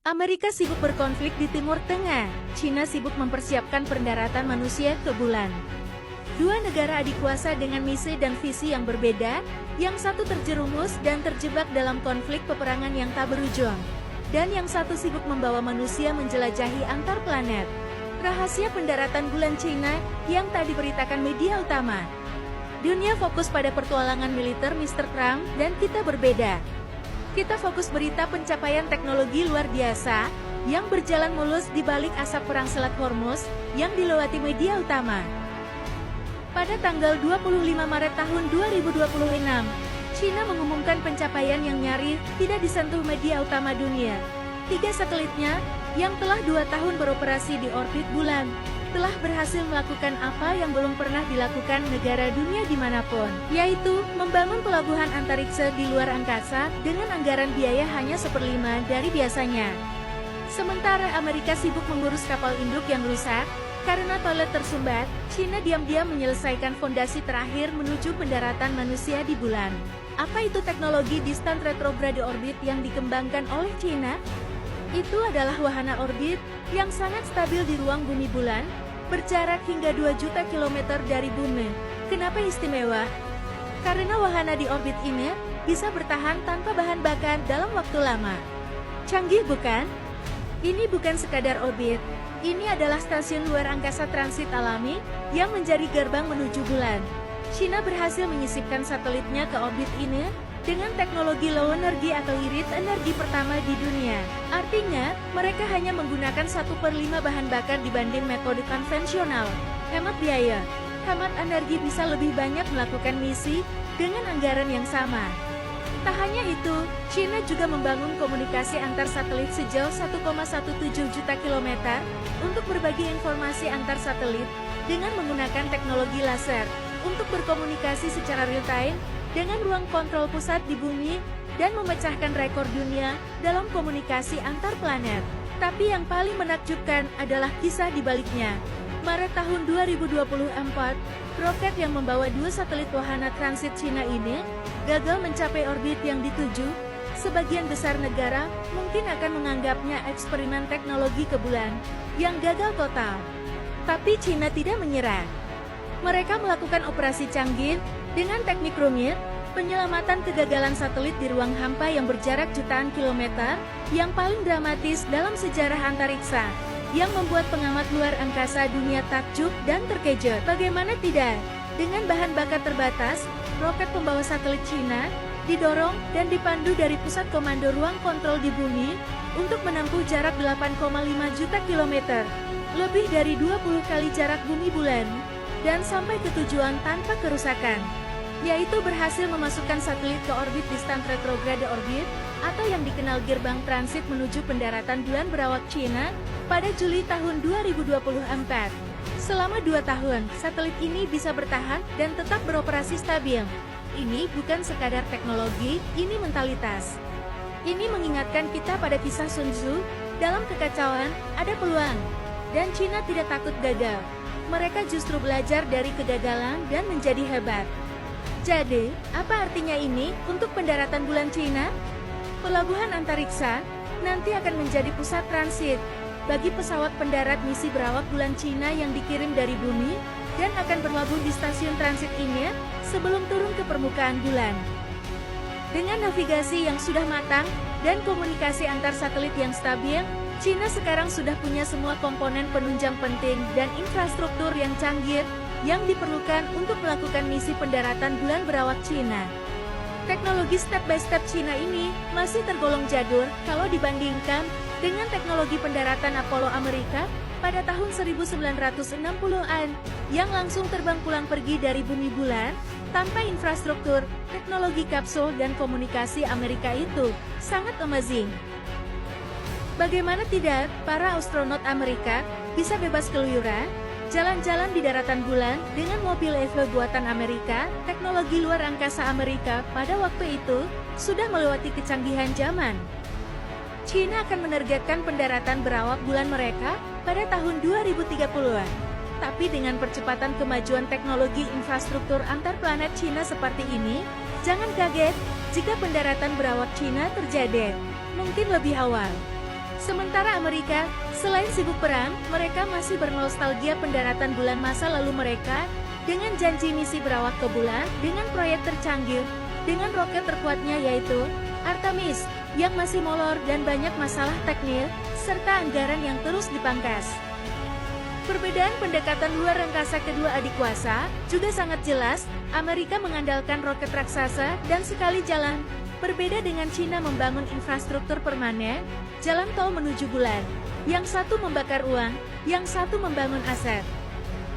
Amerika sibuk berkonflik di Timur Tengah. China sibuk mempersiapkan pendaratan manusia ke bulan. Dua negara adik kuasa dengan misi dan visi yang berbeda, yang satu terjerumus dan terjebak dalam konflik peperangan yang tak berujung, dan yang satu sibuk membawa manusia menjelajahi antar planet. Rahasia pendaratan bulan China yang tak diberitakan media utama. Dunia fokus pada petualangan militer Mr. Trump dan kita berbeda. Kita fokus berita pencapaian teknologi luar biasa yang berjalan mulus di balik asap perang Selat Hormuz yang dilewati media utama. Pada tanggal 25 Maret tahun 2026, China mengumumkan pencapaian yang nyaris tidak disentuh media utama dunia. 3 satelitnya, yang telah 2 tahun beroperasi di orbit bulan, telah berhasil melakukan apa yang belum pernah dilakukan negara dunia dimanapun, yaitu membangun pelabuhan antariksa di luar angkasa dengan anggaran biaya hanya 1/5 dari biasanya. Sementara Amerika sibuk mengurus kapal induk yang rusak, karena toilet tersumbat, China diam-diam menyelesaikan fondasi terakhir menuju pendaratan manusia di bulan. Apa itu teknologi distant retrograde orbit yang dikembangkan oleh China? Itu adalah wahana orbit yang sangat stabil di ruang bumi bulan, berjarak hingga 2 juta kilometer dari bumi. Kenapa istimewa? Karena wahana di orbit ini bisa bertahan tanpa bahan bakar dalam waktu lama. Canggih bukan? Ini bukan sekadar orbit, ini adalah stasiun luar angkasa transit alami yang menjadi gerbang menuju bulan. China berhasil menyisipkan satelitnya ke orbit ini dengan teknologi low energy atau irit energi pertama di dunia. Artinya, mereka hanya menggunakan 1/5 bahan bakar dibanding metode konvensional. Hemat biaya, hemat energi, bisa lebih banyak melakukan misi dengan anggaran yang sama. Tak hanya itu, China juga membangun komunikasi antar satelit sejauh 1,17 juta kilometer untuk berbagi informasi antar satelit dengan menggunakan teknologi laser untuk berkomunikasi secara real-time dengan ruang kontrol pusat di bumi dan memecahkan rekor dunia dalam komunikasi antar planet. Tapi yang paling menakjubkan adalah kisah di baliknya. Maret tahun 2024, roket yang membawa 2 satelit wahana transit China ini gagal mencapai orbit yang dituju. Sebagian besar negara mungkin akan menganggapnya eksperimen teknologi ke bulan yang gagal total. Tapi China tidak menyerah. Mereka melakukan operasi canggih dengan teknik rumit, penyelamatan kegagalan satelit di ruang hampa yang berjarak jutaan kilometer, yang paling dramatis dalam sejarah antariksa, yang membuat pengamat luar angkasa dunia takjub dan terkejut. Bagaimana tidak? Dengan bahan bakar terbatas, roket pembawa satelit China didorong dan dipandu dari pusat komando ruang kontrol di bumi untuk menempuh jarak 8,5 juta kilometer, lebih dari 20 kali jarak bumi bulan, dan sampai ke tujuan tanpa kerusakan, yaitu berhasil memasukkan satelit ke orbit distant retrograde orbit, atau yang dikenal gerbang transit menuju pendaratan bulan berawak China, pada Juli tahun 2024. Selama 2 tahun, satelit ini bisa bertahan dan tetap beroperasi stabil. Ini bukan sekadar teknologi, ini mentalitas. Ini mengingatkan kita pada kisah Sun Tzu, dalam kekacauan, ada peluang. Dan China tidak takut gagal. Mereka justru belajar dari kegagalan dan menjadi hebat. Jadi, apa artinya ini untuk pendaratan bulan China? Pelabuhan antariksa nanti akan menjadi pusat transit bagi pesawat pendarat misi berawak bulan China yang dikirim dari bumi dan akan berlabuh di stasiun transit ini sebelum turun ke permukaan bulan. Dengan navigasi yang sudah matang dan komunikasi antar satelit yang stabil, China sekarang sudah punya semua komponen penunjang penting dan infrastruktur yang canggih yang diperlukan untuk melakukan misi pendaratan bulan berawak China. Teknologi step by step China ini masih tergolong jadul kalau dibandingkan dengan teknologi pendaratan Apollo Amerika pada tahun 1960-an yang langsung terbang pulang pergi dari bumi bulan tanpa infrastruktur. Teknologi kapsul dan komunikasi Amerika itu sangat amazing. Bagaimana tidak, para astronot Amerika bisa bebas keluyuran, jalan-jalan di daratan bulan dengan mobil EVA buatan Amerika. Teknologi luar angkasa Amerika pada waktu itu sudah melewati kecanggihan zaman. China akan menargetkan pendaratan berawak bulan mereka pada tahun 2030-an. Tapi dengan percepatan kemajuan teknologi infrastruktur antar planet China seperti ini, jangan kaget jika pendaratan berawak China terjadi mungkin lebih awal. Sementara Amerika, selain sibuk perang, mereka masih bernostalgia pendaratan bulan masa lalu mereka, dengan janji misi berawak ke bulan, dengan proyek tercanggih, dengan roket terkuatnya yaitu Artemis, yang masih molor dan banyak masalah teknis, serta anggaran yang terus dipangkas. Perbedaan pendekatan luar angkasa kedua adik kuasa juga sangat jelas. Amerika mengandalkan roket raksasa dan sekali jalan, berbeda dengan Cina membangun infrastruktur permanen, jalan tol menuju bulan. Yang satu membakar uang, yang satu membangun aset.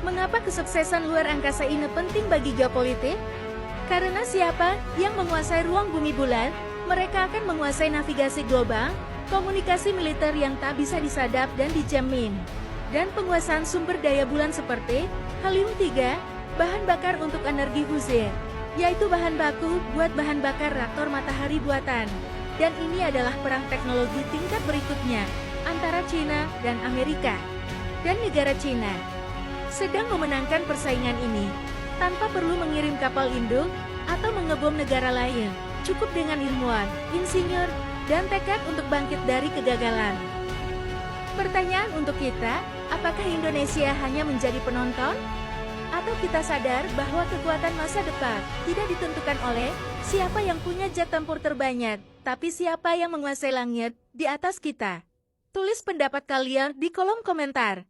Mengapa kesuksesan luar angkasa ini penting bagi geopolitik? Karena siapa yang menguasai ruang bumi bulan, mereka akan menguasai navigasi global, komunikasi militer yang tak bisa disadap dan dijamin, dan penguasaan sumber daya bulan seperti helium-3, bahan bakar untuk energi fuzil, yaitu bahan baku buat bahan bakar reaktor matahari buatan. Dan ini adalah perang teknologi tingkat berikutnya, antara Cina dan Amerika. Dan negara Cina sedang memenangkan persaingan ini, tanpa perlu mengirim kapal induk, atau mengebom negara lain, cukup dengan ilmuwan, insinyur, dan tekad untuk bangkit dari kegagalan. Pertanyaan untuk kita, apakah Indonesia hanya menjadi penonton? Atau kita sadar bahwa kekuatan masa depan tidak ditentukan oleh siapa yang punya jet tempur terbanyak, tapi siapa yang menguasai langit di atas kita? Tulis pendapat kalian di kolom komentar.